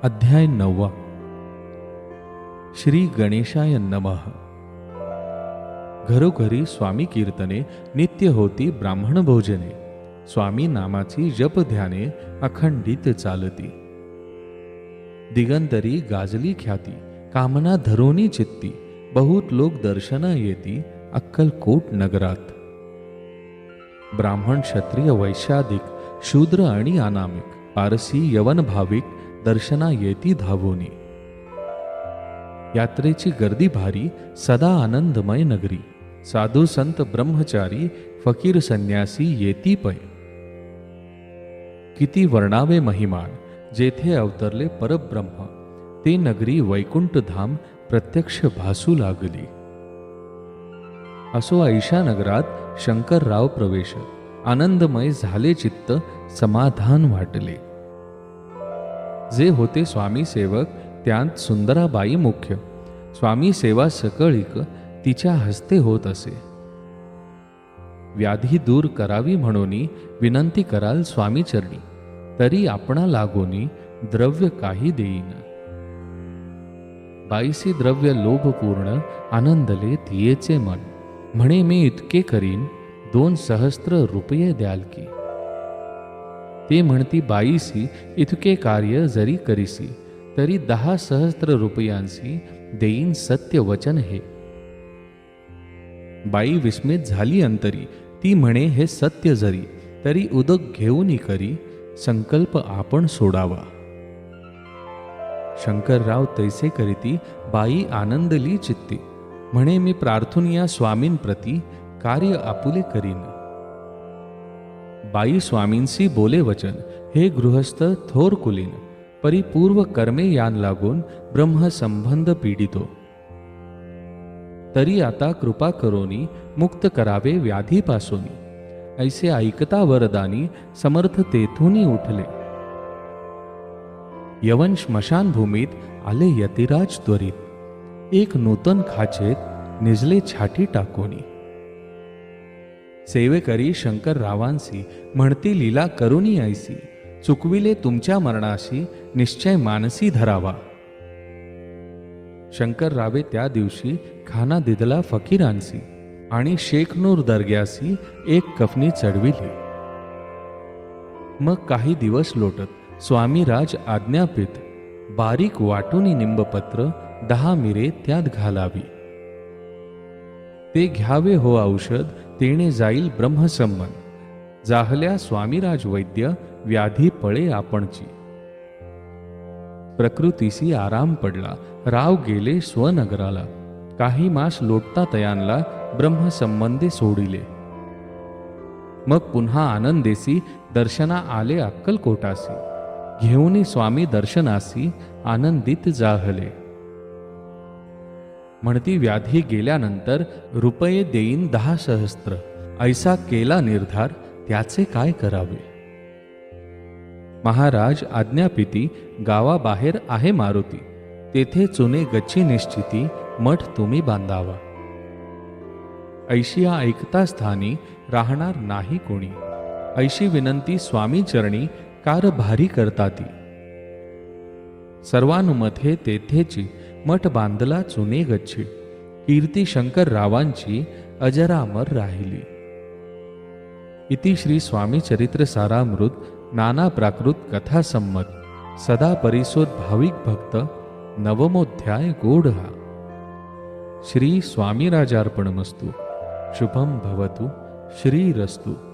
अध्याय 9. श्री गणेशाय नमः. घरोघरी स्वामी कीर्तने, नित्य होती ब्राह्मण भोजने. स्वामी नामाची जप ध्याने अखंडित चालती. दिगंतरी गाजली ख्याती, कामना धरोनी चित्ती. बहुत लोक दर्शना येती, अक्कलकोट नगरात. ब्राह्मण, क्षत्रिय, वैश्याधिक, शूद्र आणि अनामिक, पारसी, यवन भाविक दर्शना येती धावोनी. यात्रेची गर्दी भारी, सदा आनंदमय नगरी. साधू संत ब्रह्मचारी, फकीर संन्यासी येती पै. किती वर्णावे महिमान, जेथे अवतरले परब्रह्म. ते नगरी वैकुंठ धाम प्रत्यक्ष भासू लागली. असो ऐशा नगरात शंकरराव प्रवेश. आनंदमय झाले चित्त, समाधान वाटले. जे होते स्वामी सेवक, त्यांत सुंदराबाई मुख्य. स्वामी सेवा सकळीक तिच्या हस्ते होत असे. व्याधी दूर करावी म्हणून विनंती कराल स्वामी चरणी. तरी आपणा लागोनी द्रव्य काही देईन. बाईसी द्रव्य लोभपूर्ण, आनंदले तियेचे मन. म्हणे मी इतके करीन, 2,000 रुपये द्याल की. ते म्हणती बाईसी, इतके कार्य जरी करीसी, तरी 10,000 रुपयांसी देईन सत्य वचन हे. बाई विस्मित झाली अंतरी. ती म्हणे हे सत्य जरी, तरी उदक घेऊन करी. संकल्प आपण सोडावा. शंकरराव तैसे करीती. बाई आनंदली चित्ती. म्हणे मी प्रार्थून या स्वामींप्रती कार्य आपुले करीन. बाई स्वामींसी बोले वचन, हे गृहस्थ थोर कुलीन. परिपूर्व कर्मे यान लागून ब्रह्मसंबंध पीडितो. तरी आता कृपा करोनी, मुक्त करावे व्याधीपासोनी. ऐसे ऐकता वरदानी, समर्थ तेथूनी उठले. यवन स्मशान भूमीत आले यतिराज त्वरित. एक नूतन खाचेत निजले छाटी टाकोनी. सेवेकरी शंकररावांसी, म्हणती लीला करुनी ऐसी. चुकविले तुमच्या मरणाशी, निश्चय मानसी धरावा. शंकररावे त्या दिवशी खाना दिदला फकीरांसी. आणि शेखनूर दर्ग्यासी एक कफनी चढविली. मग काही दिवस लोटत स्वामीराज आज्ञापित. बारीक वाटूनी निंबपत्र 10 मिरे त्यात घालावी. ते घ्यावे हो औषध, तेणे जाईल ब्रह्मसंबंध. जाहल्या स्वामीराज वैद्य, व्याधी पळे आपणची. प्रकृतीसी आराम पडला, राव गेले स्वनगराला. काही मास लोटता तयांना, ब्रह्मसंबंधे सोडिले. मग पुन्हा आनंदेसी दर्शना आले अक्कलकोटासी. घेऊनी स्वामी दर्शनासी, आनंदित जाहले. म्हणती व्याधी गेल्यानंतर रुपये देईन 10,000. ऐसा केला निर्धार, त्याचे काय करावे. महाराज आज्ञापिती. गावाबाहेर आहे मारुती. तेथे चुने गच्ची निश्चिती, मठ तुम्ही बांधावा. ऐशिया ऐकता स्थानी, राहणार नाही कोणी. ऐशी विनंती स्वामी चरणी, कारभारी करताती. सर्वानुमते तेथेची मठ बांधला चुने गच्ची. कीर्ती शंकररावांची अजरामर राहिली. इति श्री स्वामी चरित्र सारामृत, नाना प्राकृत कथा संमत. सदा परिसोद भाविक भक्त, नवमोध्याय गोढा. श्री स्वामीराजार्पणमस्तु. शुभम भवतु. श्रीरस्तु.